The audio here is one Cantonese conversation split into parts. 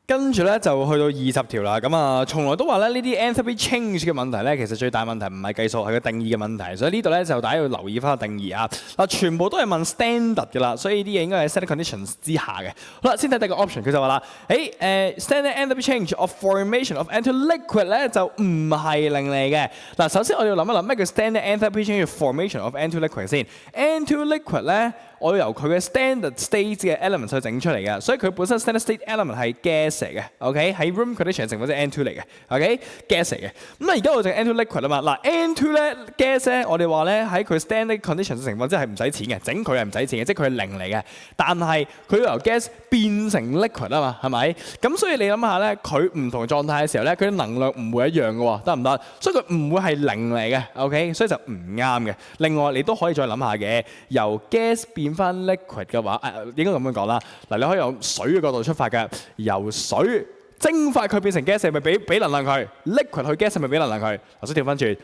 跟住咧就去到20條啦，咁啊，從來都話咧呢啲 enthalpy change 嘅問題咧，其實最大問題唔係計數，係個定義嘅問題。所以呢度咧就大家要留意翻個定義啊。嗱，全部都係問 standard 嘅啦，所以呢啲嘢應該係 standard conditions 之下嘅。好啦，先睇第一個 option， 佢就話啦，standard enthalpy change of formation of into liquid 咧就唔係零嚟嘅。嗱，首先我要諗一諗咩叫 standard enthalpy change of formation of into liquid 先。into liquid 咧，我要由佢嘅 standard state 嘅 element 去整出嚟嘅，所以佢本身 standard state element 係 gas 嚟嘅 ，OK 喺 room condition 嘅情況即係 N2 嚟嘅 ，OK gas 嚟嘅。咁啊而家我整 N2 liquid 啊嘛，嗱 N2 咧 gas 咧，我哋話咧喺佢 standard condition 嘅情況即係唔使錢嘅，整佢係唔使錢嘅，即係佢係零嚟嘅。但係佢要由 gas 變成 liquid 啊嘛，係咪？咁所以你諗下咧，佢唔同狀態嘅時候咧，佢嘅能量唔會一樣嘅喎，得唔得？所以佢唔會係零嚟嘅 ，OK， 所以就唔啱嘅。另外你都可以再諗下嘅，由 gas 變翻 liquid 嘅話，應該咁樣講啦。嗱，你可以由水嘅角度出發嘅，由水蒸發佢變成 gas 係咪俾能量佢 ？liquid 去 gas 係咪俾能量佢？頭先調翻轉。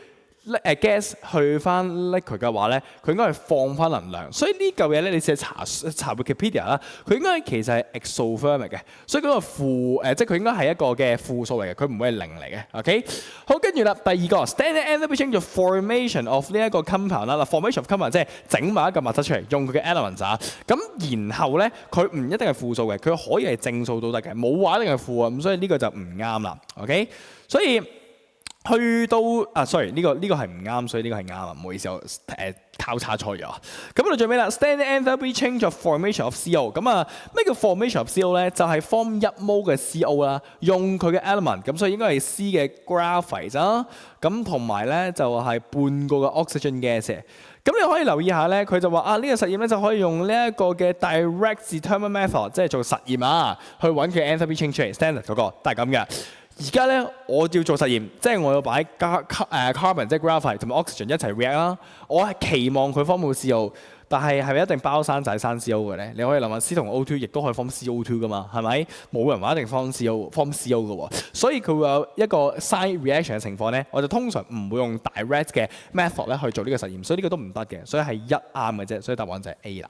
gas 去翻 liquid 嘅話咧，佢應該係放翻能量，所以呢嚿嘢咧，你試下查 Wikipedia 啦，佢應該其實係 exothermic 嘅，所以嗰個負即係佢應該係一個嘅負數嚟嘅，佢唔會係零嚟嘅。OK， 好，跟住啦，第二個 standard enthalpy change of formation of 呢一個 compound 啦，嗱 formation of compound 即係整埋一個物質出嚟，用佢嘅 elements 啊，咁然後咧佢唔一定係負數嘅，佢可以係正數都得嘅，冇話一定係負啊，咁所以呢個就唔啱啦。OK， 所以。去到sorry 呢個係唔啱，所以呢個係啱啊，唔好意思，我交叉錯咗。咁到最尾啦 ，standard enthalpy change of formation of CO。咁咩叫 formation of CO 咧？就係 form 1 mol 嘅 CO 啦，用佢嘅 element， 咁所以應該係 C 嘅 graphite 啦。咁同埋咧就係半個嘅 oxygen gas 嘅。咁你可以留意下咧，佢就話呢個實驗咧就可以用呢一個嘅 direct determinant method， 即係做實驗啊，去揾佢 enthalpy change 出嚟 standard 嗰個都係咁嘅。而家咧，我要做實驗，即係我要擺carbon 即係 graphite 同埋 oxygen 一齊 react 啦。我係期望佢 form 冇 CO， 但係係咪一定包生仔生 CO 嘅咧？你可以諗下 C 同 O2 亦都可以 form CO2 噶嘛，係咪？冇人話一定 form CO 嘅喎。所以佢會有一個 side reaction 嘅情況咧，我就通常唔會用 direct 嘅 method 咧去做呢個實驗，所以呢個都唔得嘅。所以係一啱嘅啫，所以答案就係 A 啦。